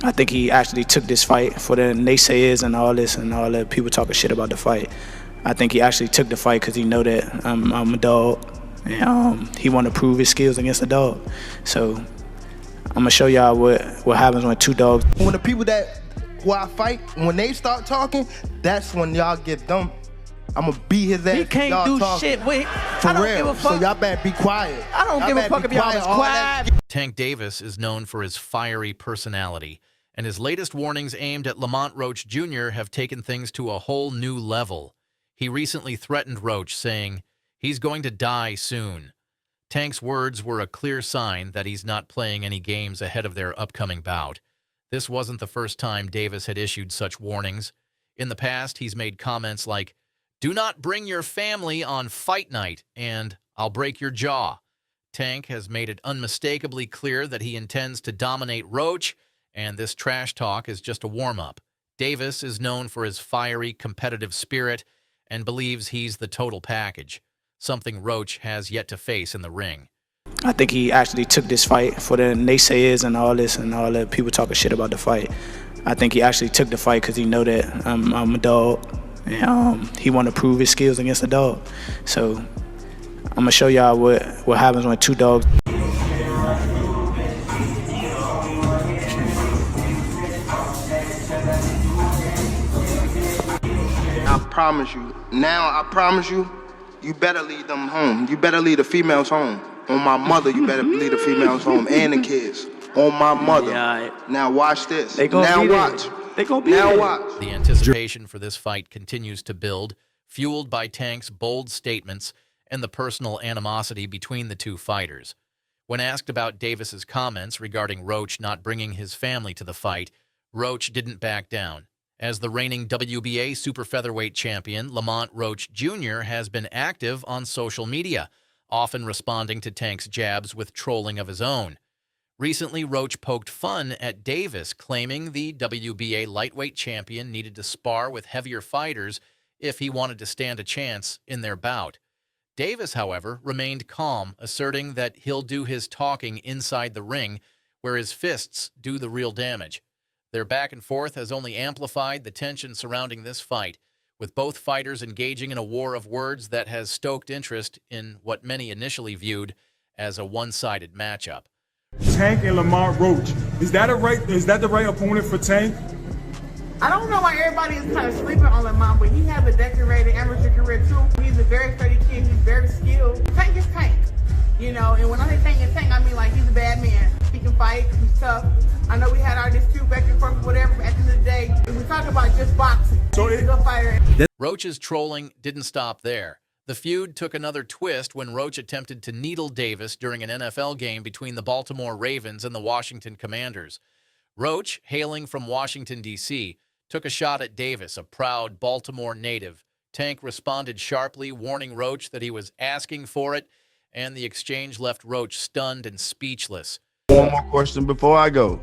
I think he actually took this fight for the naysayers and all this and all the people talking shit about the fight. I think he actually took the fight because he know that I'm a dog, and he want to prove his skills against a dog. So I'm gonna show y'all what happens when two dogs. When the people who I fight, when they start talking, that's when y'all get them. I'm gonna beat his ass. He can't do talking. shit. Wait, for I don't real. give a fuck. So y'all better be quiet. I don't give a fuck if y'all was quiet. Tank Davis is known for his fiery personality, and his latest warnings aimed at Lamont Roach Jr. have taken things to a whole new level. He recently threatened Roach, saying, "He's going to die soon." Tank's words were a clear sign that he's not playing any games ahead of their upcoming bout. This wasn't the first time Davis had issued such warnings. In the past, he's made comments like, "Do not bring your family on fight night," and "I'll break your jaw." Tank has made it unmistakably clear that he intends to dominate Roach, and this trash talk is just a warm-up. Davis is known for his fiery, competitive spirit and believes he's the total package, something Roach has yet to face in the ring. I think he actually took this fight for the naysayers and all this and all the people talking shit about the fight. I think he actually took the fight because he know that I'm a dog, and he want to prove his skills against a dog. So I'm gonna show y'all what happens when two dogs. I promise you, you better lead them home. You better lead the females home. On my mother, you better lead the females home and the kids. On my mother. Yeah, now watch this. Now watch. They gonna be now there. watch. The anticipation for this fight continues to build, fueled by Tank's bold statements and the personal animosity between the two fighters. When asked about Davis's comments regarding Roach not bringing his family to the fight, Roach didn't back down. As the reigning WBA super featherweight champion, Lamont Roach Jr. has been active on social media, often responding to Tank's jabs with trolling of his own. Recently, Roach poked fun at Davis, claiming the WBA lightweight champion needed to spar with heavier fighters if he wanted to stand a chance in their bout. Davis, however, remained calm, asserting that he'll do his talking inside the ring, where his fists do the real damage. Their back and forth has only amplified the tension surrounding this fight, with both fighters engaging in a war of words that has stoked interest in what many initially viewed as a one-sided matchup. Tank and Lamont Roach. Is that the right opponent for Tank? I don't know why everybody is kind of sleeping on Lamont, but he has a decorated amateur career too. He's a very sturdy kid. He's very skilled. Tank is Tank, you know. And when I say Tank is Tank, I mean like he's a bad man. He can fight. He's tough. I know we had our dispute back and forth, whatever. But at the end of the day, we talk about just boxing. So he's a good fighter. Roach's trolling didn't stop there. The feud took another twist when Roach attempted to needle Davis during an NFL game between the Baltimore Ravens and the Washington Commanders. Roach, hailing from Washington, D.C., took a shot at Davis, a proud Baltimore native. Tank responded sharply, warning Roach that he was asking for it, and the exchange left Roach stunned and speechless. One more question before I go.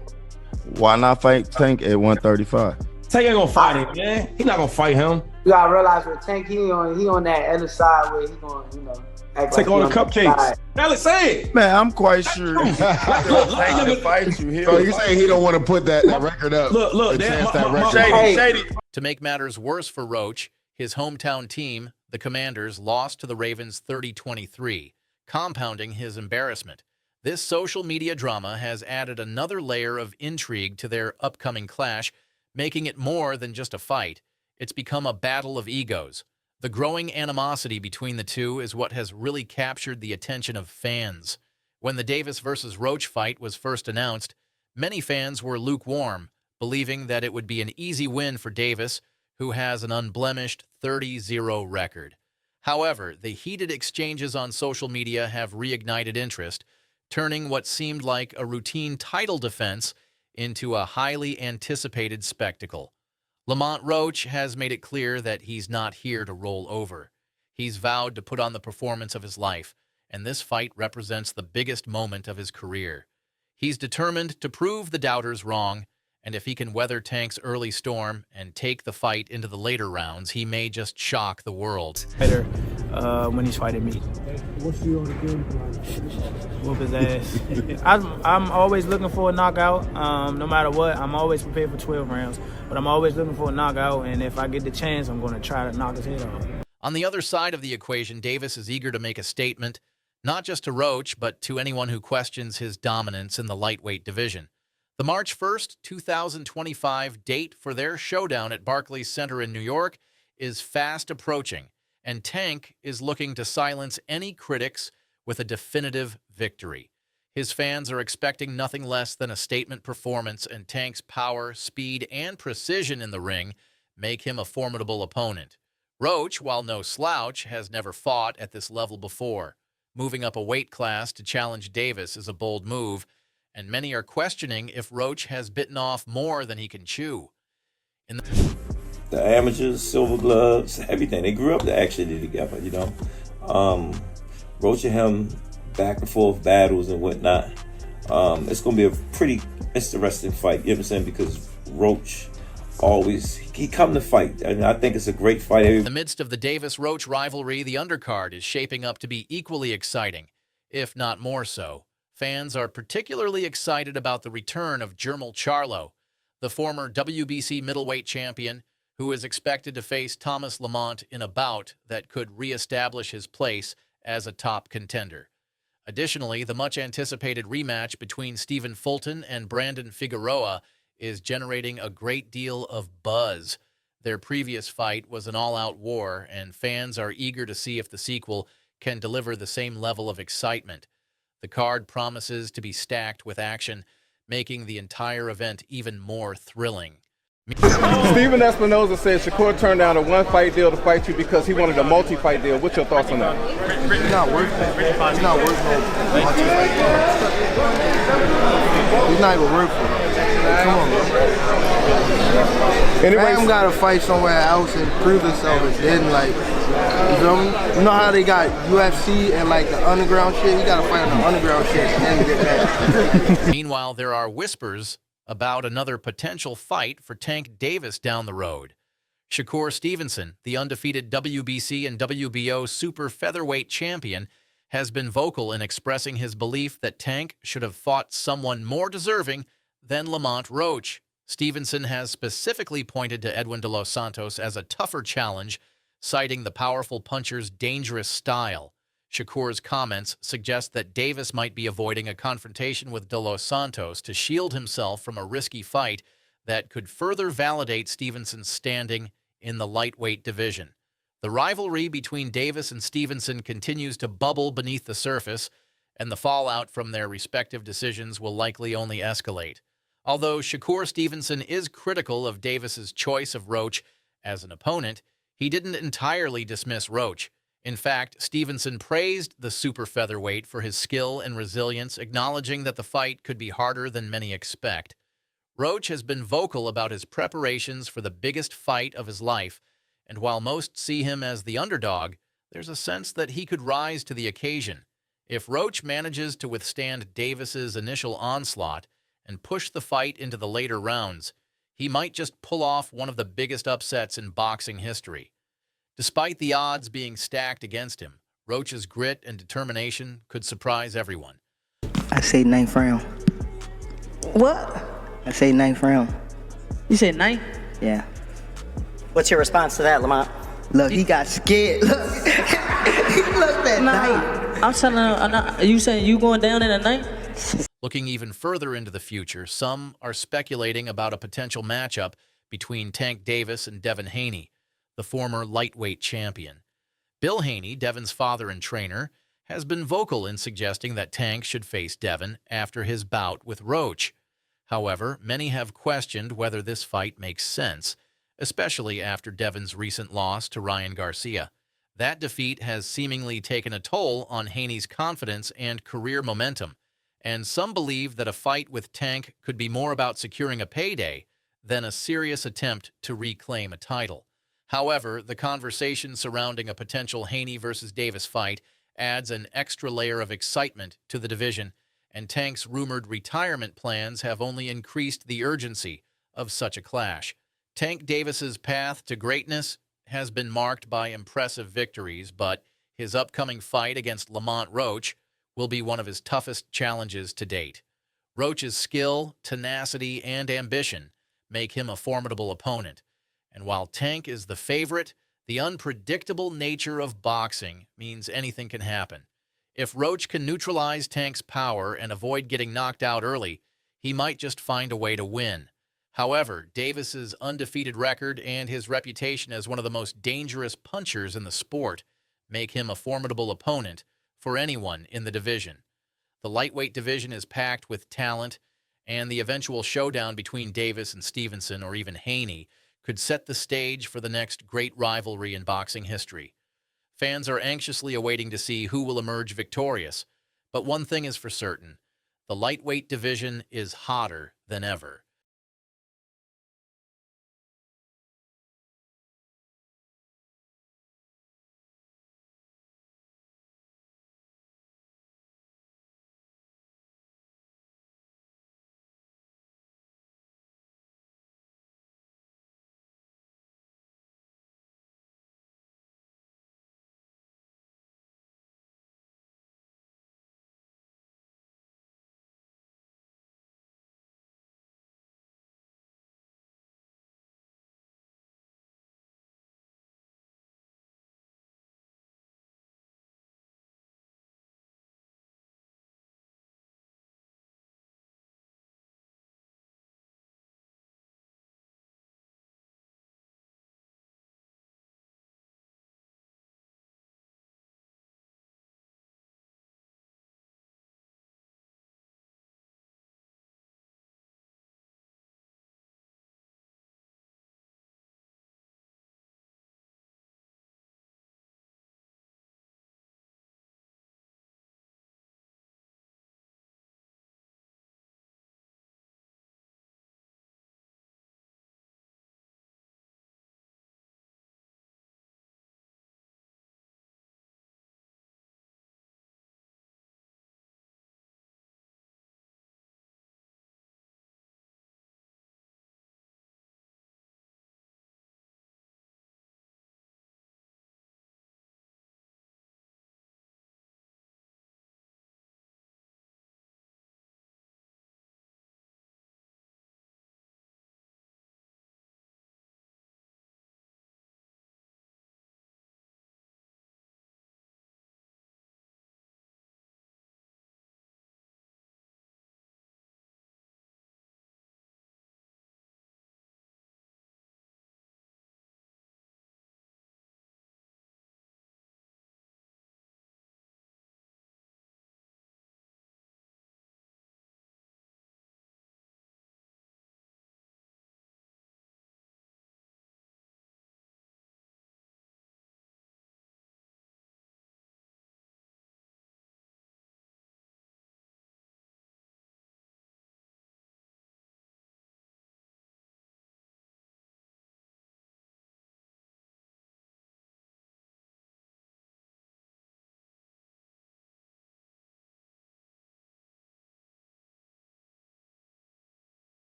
Why not fight Tank at 135? Tank ain't gonna fight him, man. He not gonna fight him. You gotta realize with Tank, he on that other side where he gonna, act Take like all the cupcakes. Now let's say it. Man, I'm quite sure Tank can fight you. So you saying he don't want to put that record up? Look, Shady. To make matters worse for Roach, his hometown team, the Commanders, lost to the Ravens 30-23, compounding his embarrassment. This social media drama has added another layer of intrigue to their upcoming clash, making it more than just a fight. It's become a battle of egos. The growing animosity between the two is what has really captured the attention of fans. When the Davis versus Roach fight was first announced, many fans were lukewarm, believing that it would be an easy win for Davis, who has an unblemished 30-0 record. However, the heated exchanges on social media have reignited interest, turning what seemed like a routine title defense into a highly anticipated spectacle. Lamont Roach has made it clear that he's not here to roll over. He's vowed to put on the performance of his life, and this fight represents the biggest moment of his career. He's determined to prove the doubters wrong, and if he can weather Tank's early storm and take the fight into the later rounds, he may just shock the world. When he's fighting me. What's your game plan? Whoop his ass. I'm always looking for a knockout. No matter what, I'm always prepared for 12 rounds. But I'm always looking for a knockout, and if I get the chance, I'm going to try to knock his head off. On the other side of the equation, Davis is eager to make a statement, not just to Roach, but to anyone who questions his dominance in the lightweight division. The March 1st, 2025 date for their showdown at Barclays Center in New York is fast approaching, and Tank is looking to silence any critics with a definitive victory. His fans are expecting nothing less than a statement performance, and Tank's power, speed, and precision in the ring make him a formidable opponent. Roach, while no slouch, has never fought at this level before. Moving up a weight class to challenge Davis is a bold move, and many are questioning if Roach has bitten off more than he can chew. The amateurs, silver gloves, everything. They grew up actually together, you know. Roach and him, back and forth battles and whatnot. It's going to be a pretty interesting fight, you know what I'm saying? Because Roach he come to fight. And I think it's a great fight. In the midst of the Davis-Roach rivalry, the undercard is shaping up to be equally exciting, if not more so. Fans are particularly excited about the return of Jermall Charlo, the former WBC middleweight champion, who is expected to face Thomas Lamont in a bout that could reestablish his place as a top contender. Additionally, the much-anticipated rematch between Stephen Fulton and Brandon Figueroa is generating a great deal of buzz. Their previous fight was an all-out war, and fans are eager to see if the sequel can deliver the same level of excitement. The card promises to be stacked with action, making the entire event even more thrilling. Steven Espinoza said Shakur turned down a one-fight deal to fight you because he wanted a multi-fight deal. What's your thoughts on that? He's not worth it. He's not worth it. He's not even worth it. Come on, man. Anyway, I'm gotta fight somewhere else and prove himself, and then you know how they got UFC and like the underground shit. You gotta fight on the underground shit and then get that. Meanwhile, there are whispers about another potential fight for Tank Davis down the road. Shakur Stevenson, the undefeated WBC and WBO super featherweight champion, has been vocal in expressing his belief that Tank should have fought someone more deserving than Lamont Roach. Stevenson has specifically pointed to Edwin de los Santos as a tougher challenge, citing the powerful puncher's dangerous style. Shakur's comments suggest that Davis might be avoiding a confrontation with de los Santos to shield himself from a risky fight that could further validate Stevenson's standing in the lightweight division. The rivalry between Davis and Stevenson continues to bubble beneath the surface, and the fallout from their respective decisions will likely only escalate. Although Shakur Stevenson is critical of Davis's choice of Roach as an opponent, he didn't entirely dismiss Roach. In fact, Stevenson praised the super featherweight for his skill and resilience, acknowledging that the fight could be harder than many expect. Roach has been vocal about his preparations for the biggest fight of his life, and while most see him as the underdog, there's a sense that he could rise to the occasion. If Roach manages to withstand Davis's initial onslaught and push the fight into the later rounds, he might just pull off one of the biggest upsets in boxing history. Despite the odds being stacked against him, Roach's grit and determination could surprise everyone. I say 9th round. What? I say 9th round. You said 9th? Yeah. What's your response to that, Lamont? Look, he got scared. Look. He looked at night. I'm telling him, you saying you going down in a night? Looking even further into the future, some are speculating about a potential matchup between Tank Davis and Devin Haney, the former lightweight champion. Bill Haney, Devin's father and trainer, has been vocal in suggesting that Tank should face Devin after his bout with Roach. However, many have questioned whether this fight makes sense, especially after Devin's recent loss to Ryan Garcia. That defeat has seemingly taken a toll on Haney's confidence and career momentum, and some believe that a fight with Tank could be more about securing a payday than a serious attempt to reclaim a title. However, the conversation surrounding a potential Haney versus Davis fight adds an extra layer of excitement to the division, and Tank's rumored retirement plans have only increased the urgency of such a clash. Tank Davis's path to greatness has been marked by impressive victories, but His upcoming fight against Lamont Roach will be one of his toughest challenges to date. Roach's skill, tenacity, and ambition make him a formidable opponent. And while Tank is the favorite, the unpredictable nature of boxing means anything can happen. If Roach can neutralize Tank's power and avoid getting knocked out early, he might just find a way to win. However, Davis's undefeated record and his reputation as one of the most dangerous punchers in the sport make him a formidable opponent for anyone in the division. The lightweight division is packed with talent, and the eventual showdown between Davis and Stevenson, or even Haney, could set the stage for the next great rivalry in boxing history. Fans are anxiously awaiting to see who will emerge victorious, but one thing is for certain: the lightweight division is hotter than ever.